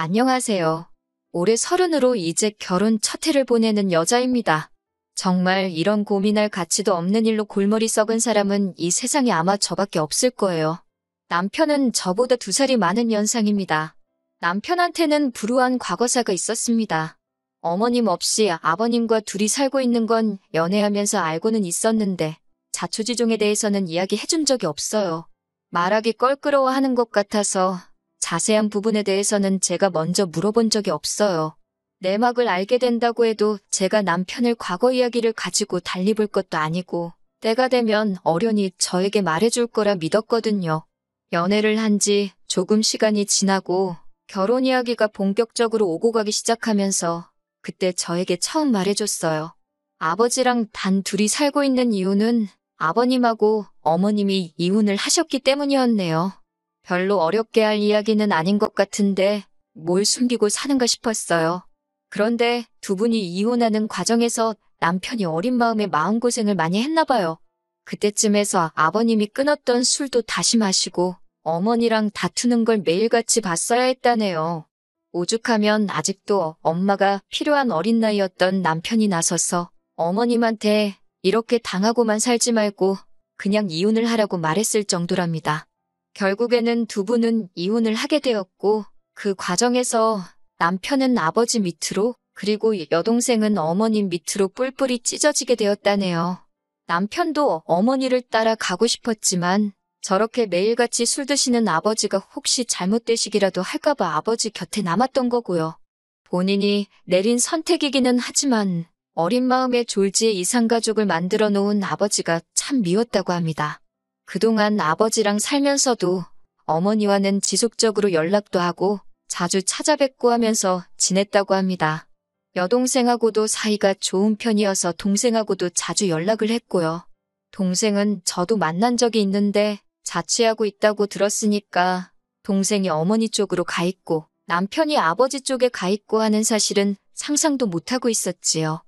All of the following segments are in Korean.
안녕하세요. 올해 30으로 이제 결혼 첫 해를 보내는 여자입니다. 정말 이런 고민할 가치도 없는 일로 골머리 썩은 사람은 이 세상에 아마 저밖에 없을 거예요. 남편은 저보다 2살이 많은 연상입니다. 남편한테는 불우한 과거사가 있었습니다. 어머님 없이 아버님과 둘이 살고 있는 건 연애하면서 알고는 있었는데 자초지종에 대해서는 이야기해준 적이 없어요. 말하기 껄끄러워하는 것 같아서 자세한 부분에 대해서는 제가 먼저 물어본 적이 없어요. 내막을 알게 된다고 해도 제가 남편을 과거 이야기를 가지고 달리 볼 것도 아니고 때가 되면 어련히 저에게 말해줄 거라 믿었거든요. 연애를 한 지 조금 시간이 지나고 결혼 이야기가 본격적으로 오고 가기 시작하면서 그때 저에게 처음 말해줬어요. 아버지랑 단 둘이 살고 있는 이유는 아버님하고 어머님이 이혼을 하셨기 때문이었네요. 별로 어렵게 할 이야기는 아닌 것 같은데 뭘 숨기고 사는가 싶었어요. 그런데 두 분이 이혼하는 과정에서 남편이 어린 마음에 마음고생을 많이 했나 봐요. 그때쯤에서 아버님이 끊었던 술도 다시 마시고 어머니랑 다투는 걸 매일같이 봤어야 했다네요. 오죽하면 아직도 엄마가 필요한 어린 나이였던 남편이 나서서 어머님한테 이렇게 당하고만 살지 말고 그냥 이혼을 하라고 말했을 정도랍니다. 결국에는 두 분은 이혼을 하게 되었고 그 과정에서 남편은 아버지 밑으로 그리고 여동생은 어머님 밑으로 뿔뿔이 찢어지게 되었다네요. 남편도 어머니를 따라 가고 싶었지만 저렇게 매일같이 술 드시는 아버지가 혹시 잘못되시기라도 할까봐 아버지 곁에 남았던 거고요. 본인이 내린 선택이기는 하지만 어린 마음에 졸지에 이산가족을 만들어 놓은 아버지가 참 미웠다고 합니다. 그동안 아버지랑 살면서도 어머니와는 지속적으로 연락도 하고 자주 찾아뵙고 하면서 지냈다고 합니다. 여동생하고도 사이가 좋은 편이어서 동생하고도 자주 연락을 했고요. 동생은 저도 만난 적이 있는데 자취하고 있다고 들었으니까 동생이 어머니 쪽으로 가 있고 남편이 아버지 쪽에 가 있고 하는 사실은 상상도 못하고 있었지요.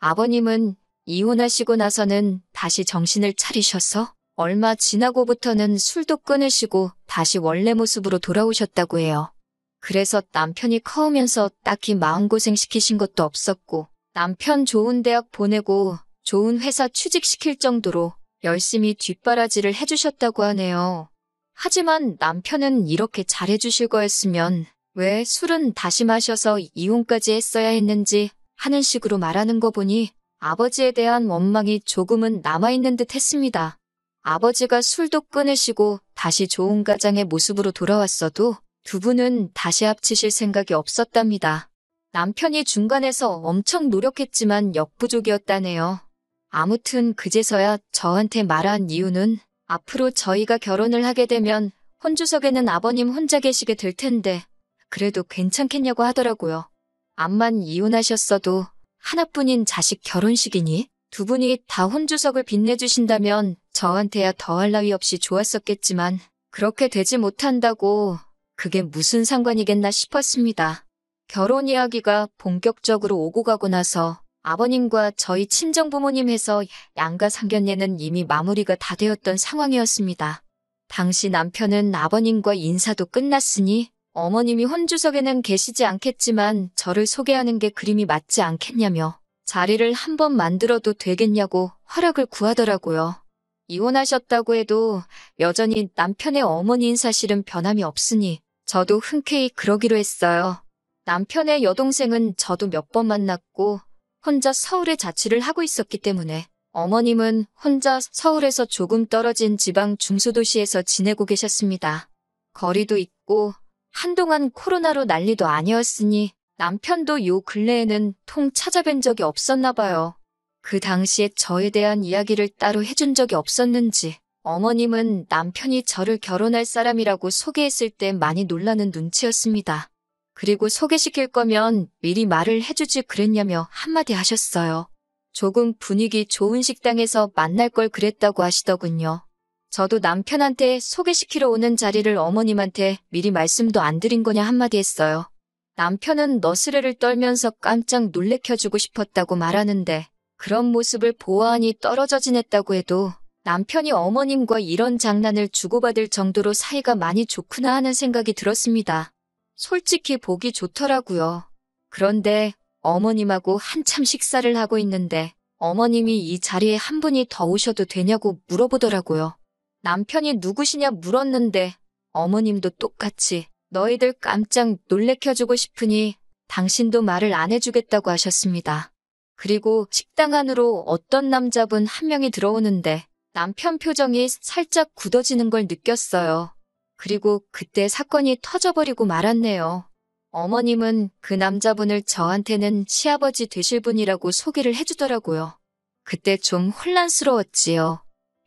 아버님은 이혼하시고 나서는 다시 정신을 차리셔서 얼마 지나고부터는 술도 끊으시고 다시 원래 모습으로 돌아오셨다고 해요. 그래서 남편이 커오면서 딱히 마음고생 시키신 것도 없었고 남편 좋은 대학 보내고 좋은 회사 취직시킬 정도로 열심히 뒷바라지를 해주셨다고 하네요. 하지만 남편은 이렇게 잘해주실 거였으면 왜 술은 다시 마셔서 이혼까지 했어야 했는지 하는 식으로 말하는 거 보니 아버지에 대한 원망이 조금은 남아있는 듯 했습니다. 아버지가 술도 끊으시고 다시 좋은 가장의 모습으로 돌아왔어도 두 분은 다시 합치실 생각이 없었답니다. 남편이 중간에서 엄청 노력했지만 역부족이었다네요. 아무튼 그제서야 저한테 말한 이유는 앞으로 저희가 결혼을 하게 되면 혼주석에는 아버님 혼자 계시게 될 텐데 그래도 괜찮겠냐고 하더라고요. 암만 이혼하셨어도 하나뿐인 자식 결혼식이니 두 분이 다 혼주석을 빛내주신다면 저한테야 더할 나위 없이 좋았었겠지만 그렇게 되지 못한다고 그게 무슨 상관이겠나 싶었습니다. 결혼 이야기가 본격적으로 오고 가고 나서 아버님과 저희 친정부모님 해서 양가 상견례는 이미 마무리가 다 되었던 상황이었습니다. 당시 남편은 아버님과 인사도 끝났으니 어머님이 혼주석에는 계시지 않겠지만 저를 소개하는 게 그림이 맞지 않겠냐며 자리를 한번 만들어도 되겠냐고 허락을 구하더라고요. 이혼하셨다고 해도 여전히 남편의 어머니인 사실은 변함이 없으니 저도 흔쾌히 그러기로 했어요. 남편의 여동생은 저도 몇 번 만났고 혼자 서울에 자취를 하고 있었기 때문에 어머님은 혼자 서울에서 조금 떨어진 지방 중소도시에서 지내고 계셨습니다. 거리도 있고 한동안 코로나로 난리도 아니었으니 남편도 요 근래에는 통 찾아뵌 적이 없었나 봐요. 그 당시에 저에 대한 이야기를 따로 해준 적이 없었는지 어머님은 남편이 저를 결혼할 사람이라고 소개했을 때 많이 놀라는 눈치였습니다. 그리고 소개시킬 거면 미리 말을 해주지 그랬냐며 한마디 하셨어요. 조금 분위기 좋은 식당에서 만날 걸 그랬다고 하시더군요. 저도 남편한테 소개시키러 오는 자리를 어머님한테 미리 말씀도 안 드린 거냐 한마디 했어요. 남편은 너스레를 떨면서 깜짝 놀래켜주고 싶었다고 말하는데 그런 모습을 보아하니 떨어져 지냈다고 해도 남편이 어머님과 이런 장난을 주고받을 정도로 사이가 많이 좋구나 하는 생각이 들었습니다. 솔직히 보기 좋더라고요. 그런데 어머님하고 한참 식사를 하고 있는데 어머님이 이 자리에 한 분이 더 오셔도 되냐고 물어보더라고요. 남편이 누구시냐 물었는데 어머님도 똑같이 너희들 깜짝 놀래켜주고 싶으니 당신도 말을 안 해주겠다고 하셨습니다. 그리고 식당 안으로 어떤 남자분 한 명이 들어오는데 남편 표정이 살짝 굳어지는 걸 느꼈어요. 그리고 그때 사건이 터져버리고 말았네요. 어머님은 그 남자분을 저한테는 시아버지 되실 분이라고 소개를 해주더라고요. 그때 좀 혼란스러웠지요.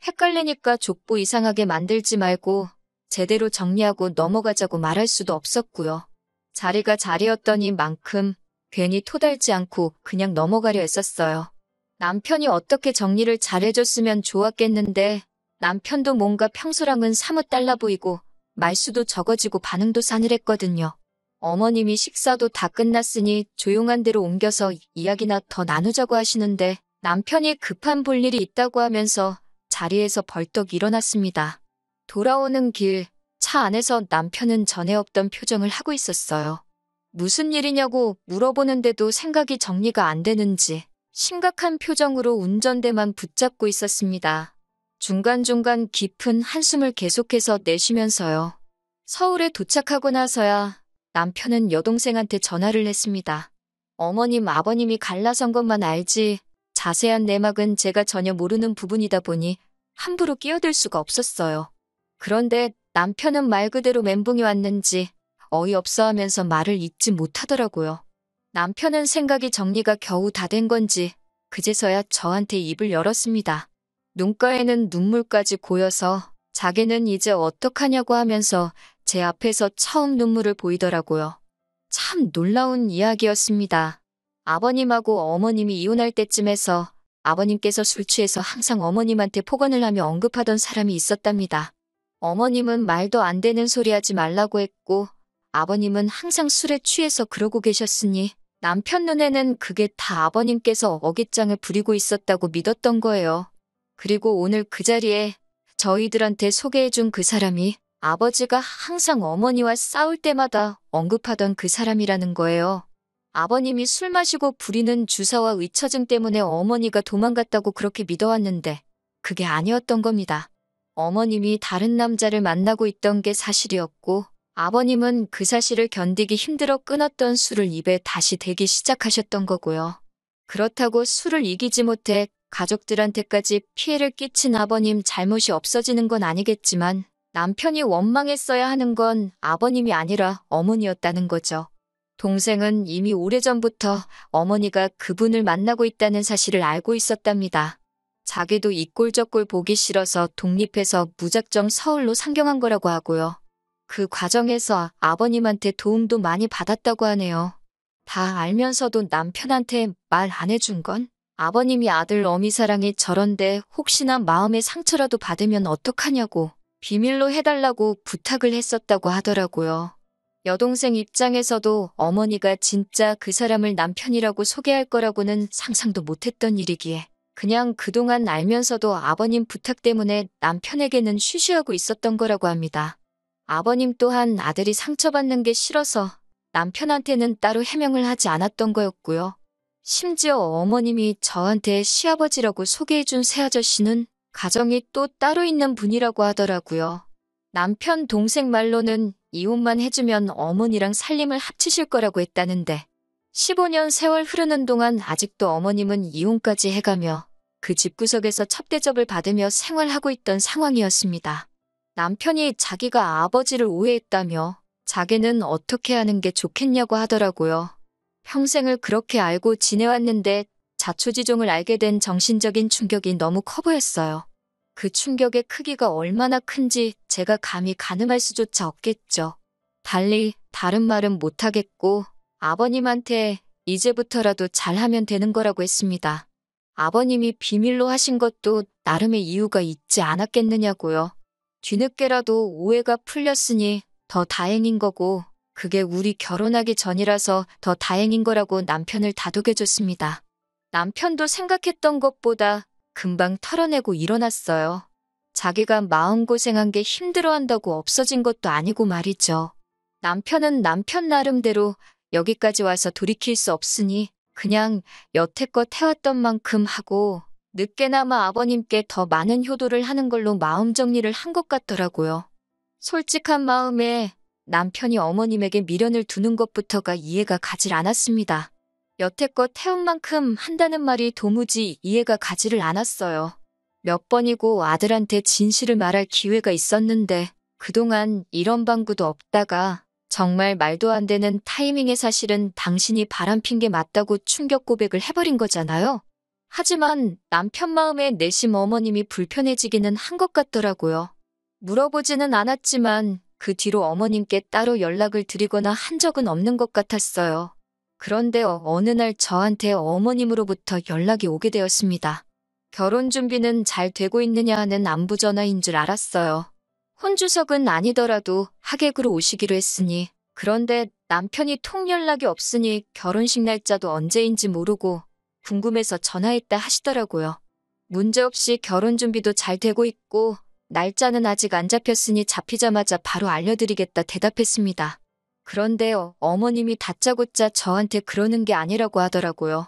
헷갈리니까 족보 이상하게 만들지 말고 제대로 정리하고 넘어가자고 말할 수도 없었고요. 자리가 자리였더니만큼 괜히 토달지 않고 그냥 넘어가려 했었어요. 남편이 어떻게 정리를 잘해줬으면 좋았겠는데 남편도 뭔가 평소랑은 사뭇 달라 보이고 말수도 적어지고 반응도 싸늘했거든요. 어머님이 식사도 다 끝났으니 조용한 데로 옮겨서 이야기나 더 나누자고 하시는데 남편이 급한 볼일이 있다고 하면서 자리에서 벌떡 일어났습니다. 돌아오는 길, 차 안에서 남편은 전에 없던 표정을 하고 있었어요. 무슨 일이냐고 물어보는데도 생각이 정리가 안 되는지 심각한 표정으로 운전대만 붙잡고 있었습니다. 중간중간 깊은 한숨을 계속해서 내쉬면서요. 서울에 도착하고 나서야 남편은 여동생한테 전화를 했습니다. 어머님, 아버님이 갈라선 것만 알지 자세한 내막은 제가 전혀 모르는 부분이다 보니 함부로 끼어들 수가 없었어요. 그런데 남편은 말 그대로 멘붕이 왔는지 어이없어 하면서 말을 잇지 못하더라고요. 남편은 생각이 정리가 겨우 다 된 건지 그제서야 저한테 입을 열었습니다. 눈가에는 눈물까지 고여서 자기는 이제 어떡하냐고 하면서 제 앞에서 처음 눈물을 보이더라고요. 참 놀라운 이야기였습니다. 아버님하고 어머님이 이혼할 때쯤에서 아버님께서 술 취해서 항상 어머님한테 폭언을 하며 언급하던 사람이 있었답니다. 어머님은 말도 안 되는 소리 하지 말라고 했고 아버님은 항상 술에 취해서 그러고 계셨으니 남편 눈에는 그게 다 아버님께서 어깃장을 부리고 있었다고 믿었던 거예요. 그리고 오늘 그 자리에 저희들한테 소개해준 그 사람이 아버지가 항상 어머니와 싸울 때마다 언급하던 그 사람이라는 거예요. 아버님이 술 마시고 부리는 주사와 의처증 때문에 어머니가 도망갔다고 그렇게 믿어왔는데 그게 아니었던 겁니다. 어머님이 다른 남자를 만나고 있던 게 사실이었고 아버님은 그 사실을 견디기 힘들어 끊었던 술을 입에 다시 대기 시작하셨던 거고요. 그렇다고 술을 이기지 못해 가족들한테까지 피해를 끼친 아버님 잘못이 없어지는 건 아니겠지만 남편이 원망했어야 하는 건 아버님이 아니라 어머니였다는 거죠. 동생은 이미 오래전부터 어머니가 그분을 만나고 있다는 사실을 알고 있었답니다. 자기도 이 꼴 저 꼴 보기 싫어서 독립해서 무작정 서울로 상경한 거라고 하고요. 그 과정에서 아버님한테 도움도 많이 받았다고 하네요. 다 알면서도 남편한테 말 안 해준 건? 아버님이 아들 어미 사랑이 저런데 혹시나 마음의 상처라도 받으면 어떡하냐고 비밀로 해달라고 부탁을 했었다고 하더라고요. 여동생 입장에서도 어머니가 진짜 그 사람을 남편이라고 소개할 거라고는 상상도 못했던 일이기에 그냥 그동안 알면서도 아버님 부탁 때문에 남편에게는 쉬쉬하고 있었던 거라고 합니다. 아버님 또한 아들이 상처받는 게 싫어서 남편한테는 따로 해명을 하지 않았던 거였고요. 심지어 어머님이 저한테 시아버지라고 소개해준 새아저씨는 가정이 또 따로 있는 분이라고 하더라고요. 남편 동생 말로는 이혼만 해주면 어머니랑 살림을 합치실 거라고 했다는데 15년 세월 흐르는 동안 아직도 어머님은 이혼까지 해가며 그 집구석에서 첩대접을 받으며 생활하고 있던 상황이었습니다. 남편이 자기가 아버지를 오해했다며 자기는 어떻게 하는 게 좋겠냐고 하더라고요. 평생을 그렇게 알고 지내왔는데 자초지종을 알게 된 정신적인 충격이 너무 커 보였어요. 그 충격의 크기가 얼마나 큰지 제가 감히 가늠할 수조차 없겠죠. 달리 다른 말은 못하겠고 아버님한테 이제부터라도 잘하면 되는 거라고 했습니다. 아버님이 비밀로 하신 것도 나름의 이유가 있지 않았겠느냐고요. 뒤늦게라도 오해가 풀렸으니 더 다행인 거고 그게 우리 결혼하기 전이라서 더 다행인 거라고 남편을 다독여줬습니다. 남편도 생각했던 것보다 금방 털어내고 일어났어요. 자기가 마음고생한 게 힘들어한다고 없어진 것도 아니고 말이죠. 남편은 남편 나름대로 여기까지 와서 돌이킬 수 없으니 그냥 여태껏 해왔던 만큼 하고 늦게나마 아버님께 더 많은 효도를 하는 걸로 마음 정리를 한 것 같더라고요. 솔직한 마음에 남편이 어머님에게 미련을 두는 것부터가 이해가 가질 않았습니다. 여태껏 해온 만큼 한다는 말이 도무지 이해가 가지를 않았어요. 몇 번이고 아들한테 진실을 말할 기회가 있었는데 그동안 이런 방구도 없다가 정말 말도 안 되는 타이밍에 사실은 당신이 바람핀 게 맞다고 충격 고백을 해버린 거잖아요. 하지만 남편 마음에 내심 어머님이 불편해지기는 한 것 같더라고요. 물어보지는 않았지만 그 뒤로 어머님께 따로 연락을 드리거나 한 적은 없는 것 같았어요. 그런데 어느 날 저한테 어머님으로부터 연락이 오게 되었습니다. 결혼 준비는 잘 되고 있느냐 하는 안부 전화인 줄 알았어요. 혼주석은 아니더라도 하객으로 오시기로 했으니 그런데 남편이 통 연락이 없으니 결혼식 날짜도 언제인지 모르고 궁금해서 전화했다 하시더라고요. 문제없이 결혼 준비도 잘 되고 있고 날짜는 아직 안 잡혔으니 잡히자마자 바로 알려드리겠다 대답했습니다. 그런데 어머님이 다짜고짜 저한테 그러는 게 아니라고 하더라고요.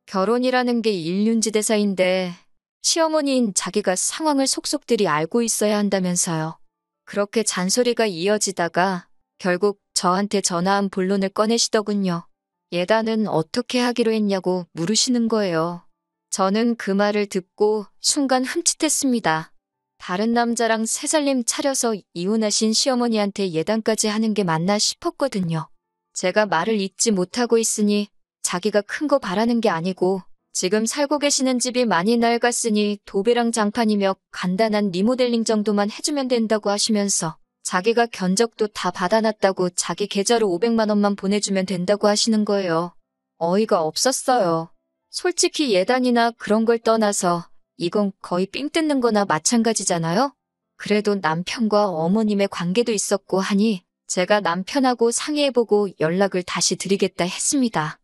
결혼이라는 게 일륜지대사인데 시어머니인 자기가 상황을 속속들이 알고 있어야 한다면서요. 그렇게 잔소리가 이어지다가 결국 저한테 전화한 본론을 꺼내시더군요. 예단은 어떻게 하기로 했냐고 물으시는 거예요. 저는 그 말을 듣고 순간 흠칫했습니다. 다른 남자랑 새살림 차려서 이혼하신 시어머니한테 예단까지 하는 게 맞나 싶었거든요. 제가 말을 잇지 못하고 있으니 자기가 큰 거 바라는 게 아니고 지금 살고 계시는 집이 많이 낡았으니 도배랑 장판이며 간단한 리모델링 정도만 해주면 된다고 하시면서 자기가 견적도 다 받아놨다고 자기 계좌로 500만 원만 보내주면 된다고 하시는 거예요. 어이가 없었어요. 솔직히 예단이나 그런 걸 떠나서 이건 거의 삥 뜯는 거나 마찬가지잖아요? 그래도 남편과 어머님의 관계도 있었고 하니 제가 남편하고 상의해보고 연락을 다시 드리겠다 했습니다.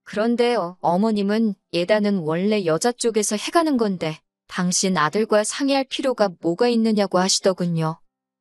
그런데 어머님은 예단은 원래 여자 쪽에서 해가는 건데 당신 아들과 상의할 필요가 뭐가 있느냐고 하시더군요.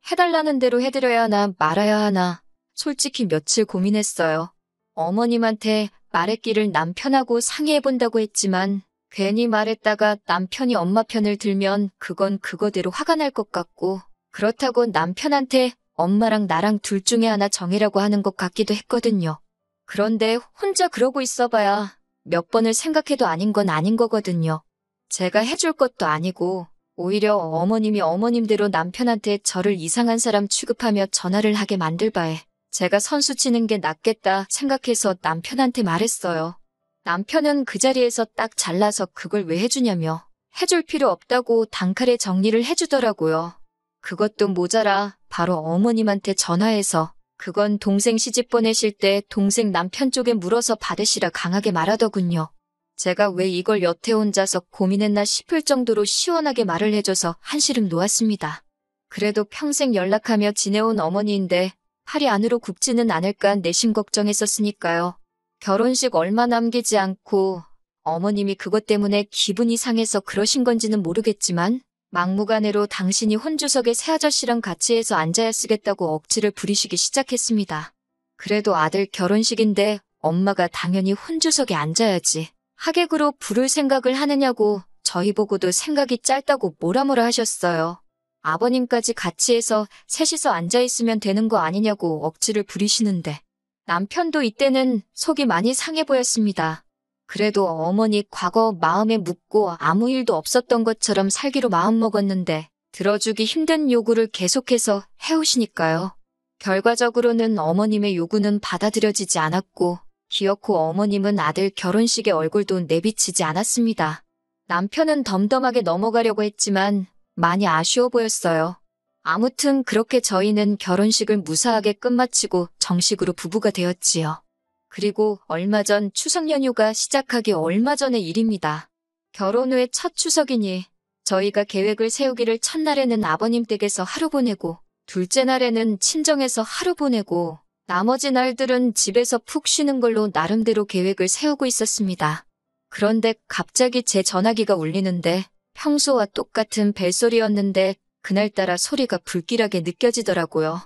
해달라는 대로 해드려야 하나 말아야 하나 솔직히 며칠 고민했어요. 어머님한테 말했기를 남편하고 상의해본다고 했지만 괜히 말했다가 남편이 엄마 편을 들면 그건 그거대로 화가 날 것 같고 그렇다고 남편한테 엄마랑 나랑 둘 중에 하나 정해라고 하는 것 같기도 했거든요. 그런데 혼자 그러고 있어봐야 몇 번을 생각해도 아닌 건 아닌 거거든요. 제가 해줄 것도 아니고 오히려 어머님이 어머님대로 남편한테 저를 이상한 사람 취급하며 전화를 하게 만들 바에 제가 선수 치는 게 낫겠다 생각해서 남편한테 말했어요. 남편은 그 자리에서 딱 잘라서 그걸 왜 해주냐며 해줄 필요 없다고 단칼에 정리를 해주더라고요. 그것도 모자라 바로 어머님한테 전화해서 그건 동생 시집 보내실 때 동생 남편 쪽에 물어서 받으시라 강하게 말하더군요. 제가 왜 이걸 여태 혼자서 고민했나 싶을 정도로 시원하게 말을 해줘서 한시름 놓았습니다. 그래도 평생 연락하며 지내온 어머니인데 팔이 안으로 굽지는 않을까 내심 걱정했었으니까요. 결혼식 얼마 남기지 않고 어머님이 그것 때문에 기분이 상해서 그러신 건지는 모르겠지만 막무가내로 당신이 혼주석에 새아저씨랑 같이 해서 앉아야 쓰겠다고 억지를 부리시기 시작했습니다. 그래도 아들 결혼식인데 엄마가 당연히 혼주석에 앉아야지. 하객으로 부를 생각을 하느냐고 저희 보고도 생각이 짧다고 뭐라 하셨어요. 아버님까지 같이 해서 셋이서 앉아있으면 되는 거 아니냐고 억지를 부리시는데 남편도 이때는 속이 많이 상해 보였습니다. 그래도 어머니 과거 마음에 묻고 아무 일도 없었던 것처럼 살기로 마음먹었는데 들어주기 힘든 요구를 계속해서 해오시니까요. 결과적으로는 어머님의 요구는 받아들여지지 않았고 기어코 어머님은 아들 결혼식에 얼굴도 내비치지 않았습니다. 남편은 덤덤하게 넘어가려고 했지만 많이 아쉬워 보였어요. 아무튼 그렇게 저희는 결혼식을 무사하게 끝마치고 정식으로 부부가 되었지요. 그리고 얼마 전 추석 연휴가 시작하기 얼마 전의 일입니다. 결혼 후에 첫 추석이니 저희가 계획을 세우기를 첫날에는 아버님 댁에서 하루 보내고 둘째 날에는 친정에서 하루 보내고 나머지 날들은 집에서 푹 쉬는 걸로 나름대로 계획을 세우고 있었습니다. 그런데 갑자기 제 전화기가 울리는데 평소와 똑같은 벨소리였는데 그날따라 소리가 불길하게 느껴지더라고요.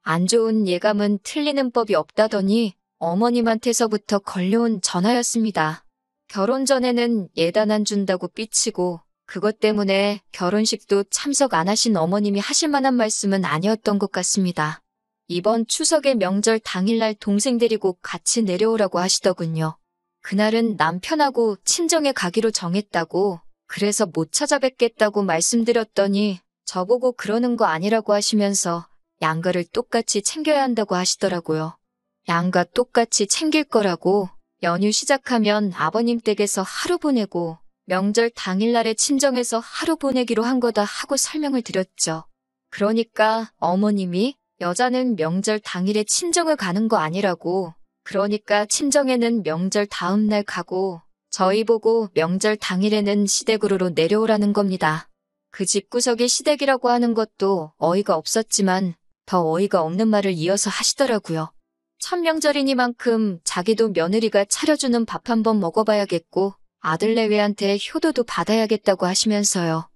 안 좋은 예감은 틀리는 법이 없다더니 어머님한테서부터 걸려온 전화였습니다. 결혼 전에는 예단 안 준다고 삐치고 그것 때문에 결혼식도 참석 안 하신 어머님이 하실 만한 말씀은 아니었던 것 같습니다. 이번 추석의 명절 당일날 동생 데리고 같이 내려오라고 하시더군요. 그날은 남편하고 친정에 가기로 정했다고, 그래서 못 찾아뵙겠다고 말씀드렸더니 저보고 그러는 거 아니라고 하시면서 양가를 똑같이 챙겨야 한다고 하시더라고요. 양가 똑같이 챙길 거라고 연휴 시작하면 아버님 댁에서 하루 보내고 명절 당일날에 친정에서 하루 보내기로 한 거다 하고 설명을 드렸죠. 그러니까 어머님이 여자는 명절 당일에 친정을 가는 거 아니라고, 그러니까 친정에는 명절 다음 날 가고 저희 보고 명절 당일에는 시댁으로 내려오라는 겁니다. 그 집구석이 시댁이라고 하는 것도 어이가 없었지만 더 어이가 없는 말을 이어서 하시더라고요. 첫 명절이니만큼 자기도 며느리가 차려주는 밥 한번 먹어봐야겠고 아들내외한테 효도도 받아야겠다고 하시면서요.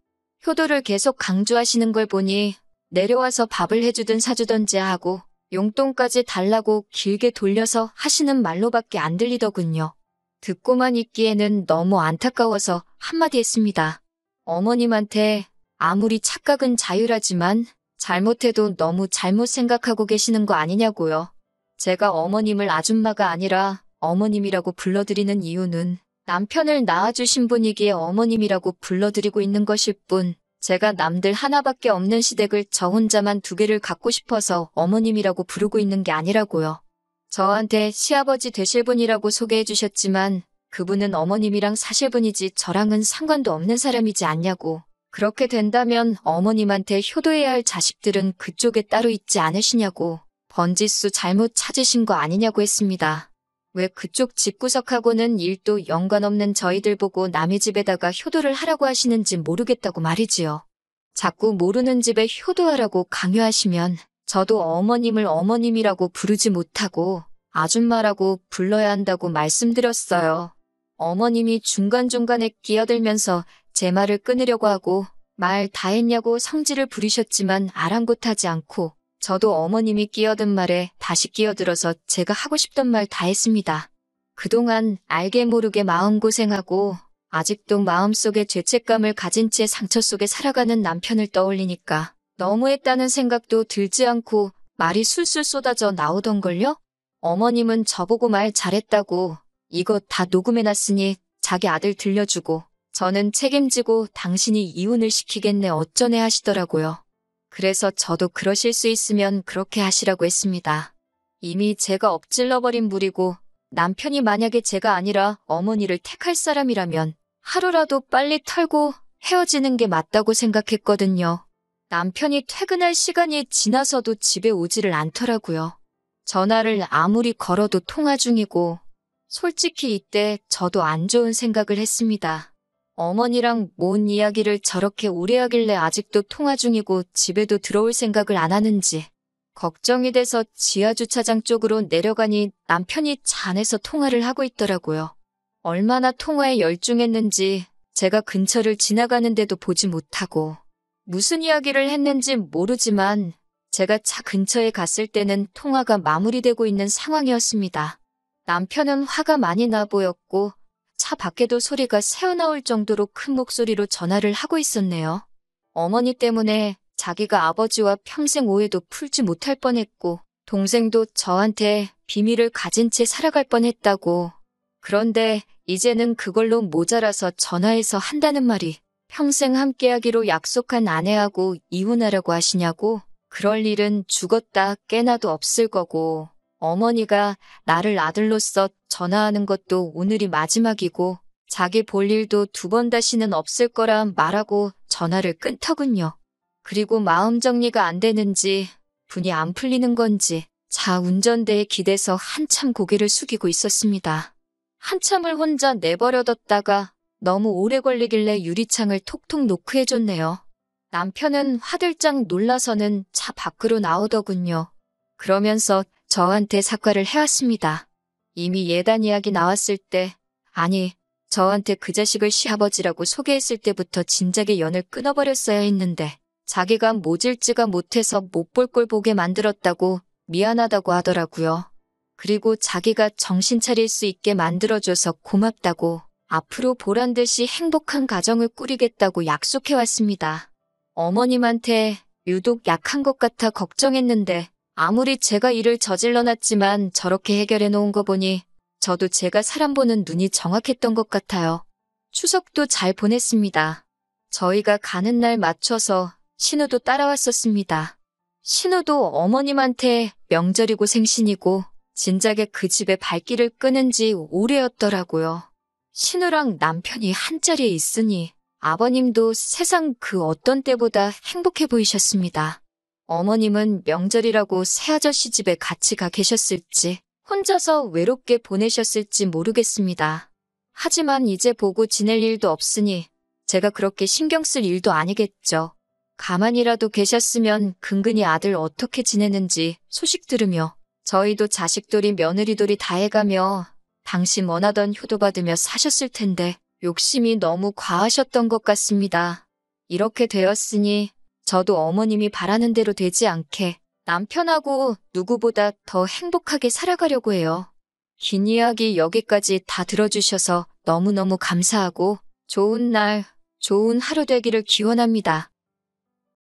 효도를 계속 강조하시는 걸 보니 내려와서 밥을 해주든 사주던지 하고 용돈까지 달라고 길게 돌려서 하시는 말로밖에 안 들리더군요. 듣고만 있기에는 너무 안타까워서 한마디 했습니다. 어머님한테 아무리 착각은 자유라지만 잘못해도 너무 잘못 생각하고 계시는 거 아니냐고요. 제가 어머님을 아줌마가 아니라 어머님이라고 불러드리는 이유는 남편을 낳아주신 분이기에 어머님이라고 불러드리고 있는 것일 뿐, 제가 남들 하나밖에 없는 시댁을 저 혼자만 2개를 갖고 싶어서 어머님이라고 부르고 있는 게 아니라고요. 저한테 시아버지 되실 분이라고 소개해 주셨지만 그분은 어머님이랑 사실 분이지 저랑은 상관도 없는 사람이지 않냐고. 그렇게 된다면 어머님한테 효도해야 할 자식들은 그쪽에 따로 있지 않으시냐고. 번지수 잘못 찾으신 거 아니냐고 했습니다. 왜 그쪽 집구석하고는 일도 연관없는 저희들 보고 남의 집에다가 효도를 하라고 하시는지 모르겠다고 말이지요. 자꾸 모르는 집에 효도하라고 강요하시면 저도 어머님을 어머님이라고 부르지 못하고 아줌마라고 불러야 한다고 말씀드렸어요. 어머님이 중간중간에 끼어들면서 제 말을 끊으려고 하고 말 다 했냐고 성질을 부리셨지만 아랑곳하지 않고 저도 어머님이 끼어든 말에 다시 끼어들어서 제가 하고 싶던 말 다 했습니다. 그동안 알게 모르게 마음고생하고 아직도 마음속에 죄책감을 가진 채 상처 속에 살아가는 남편을 떠올리니까 너무했다는 생각도 들지 않고 말이 술술 쏟아져 나오던걸요? 어머님은 저보고 말 잘했다고 이거 다 녹음해놨으니 자기 아들 들려주고 저는 책임지고 당신이 이혼을 시키겠네 어쩌네 하시더라고요. 그래서 저도 그러실 수 있으면 그렇게 하시라고 했습니다. 이미 제가 엎질러버린 물이고 남편이 만약에 제가 아니라 어머니를 택할 사람이라면 하루라도 빨리 털고 헤어지는 게 맞다고 생각했거든요. 남편이 퇴근할 시간이 지나서도 집에 오지를 않더라고요. 전화를 아무리 걸어도 통화 중이고 솔직히 이때 저도 안 좋은 생각을 했습니다. 어머니랑 뭔 이야기를 저렇게 오래 하길래 아직도 통화 중이고 집에도 들어올 생각을 안 하는지 걱정이 돼서 지하주차장 쪽으로 내려가니 남편이 차 안에서 통화를 하고 있더라고요. 얼마나 통화에 열중했는지 제가 근처를 지나가는데도 보지 못하고 무슨 이야기를 했는지 모르지만 제가 차 근처에 갔을 때는 통화가 마무리되고 있는 상황이었습니다. 남편은 화가 많이 나 보였고 차 밖에도 소리가 새어나올 정도로 큰 목소리로 전화를 하고 있었네요. 어머니 때문에 자기가 아버지와 평생 오해도 풀지 못할 뻔했고 동생도 저한테 비밀을 가진 채 살아갈 뻔했다고. 그런데 이제는 그걸로 모자라서 전화해서 한다는 말이 평생 함께하기로 약속한 아내하고 이혼하라고 하시냐고. 그럴 일은 죽었다 깨나도 없을 거고 어머니가 나를 아들로서 전화하는 것도 오늘이 마지막이고 자기 볼 일도 2번 다시는 없을 거라 말하고 전화를 끊더군요. 그리고 마음 정리가 안 되는지 분이 안 풀리는 건지 차 운전대에 기대서 한참 고개를 숙이고 있었습니다. 한참을 혼자 내버려뒀다가 너무 오래 걸리길래 유리창을 톡톡 노크해줬네요. 남편은 화들짝 놀라서는 차 밖으로 나오더군요. 그러면서 저한테 사과를 해왔습니다. 이미 예단 이야기 나왔을 때, 아니, 저한테 그 자식을 시아버지라고 소개했을 때부터 진작에 연을 끊어버렸어야 했는데 자기가 모질지가 못해서 못 볼 꼴 보게 만들었다고 미안하다고 하더라고요. 그리고 자기가 정신 차릴 수 있게 만들어줘서 고맙다고 앞으로 보란 듯이 행복한 가정을 꾸리겠다고 약속해왔습니다. 어머님한테 유독 약한 것 같아 걱정했는데 아무리 제가 일을 저질러 놨지만 저렇게 해결해 놓은 거 보니 저도 제가 사람 보는 눈이 정확했던 것 같아요. 추석도 잘 보냈습니다. 저희가 가는 날 맞춰서 신우도 따라왔었습니다. 신우도 어머님한테 명절이고 생신이고 진작에 그 집에 발길을 끄는 지 오래였더라고요. 신우랑 남편이 한자리에 있으니 아버님도 세상 그 어떤 때보다 행복해 보이셨습니다. 어머님은 명절이라고 새아저씨 집에 같이 가 계셨을지 혼자서 외롭게 보내셨을지 모르겠습니다. 하지만 이제 보고 지낼 일도 없으니 제가 그렇게 신경 쓸 일도 아니겠죠. 가만히라도 계셨으면 근근히 아들 어떻게 지내는지 소식 들으며 저희도 자식돌이 며느리돌이 다 해가며 당신 원하던 효도 받으며 사셨을 텐데 욕심이 너무 과하셨던 것 같습니다. 이렇게 되었으니 저도 어머님이 바라는 대로 되지 않게 남편하고 누구보다 더 행복하게 살아가려고 해요. 긴 이야기 여기까지 다 들어주셔서 너무너무 감사하고 좋은 날, 좋은 하루 되기를 기원합니다.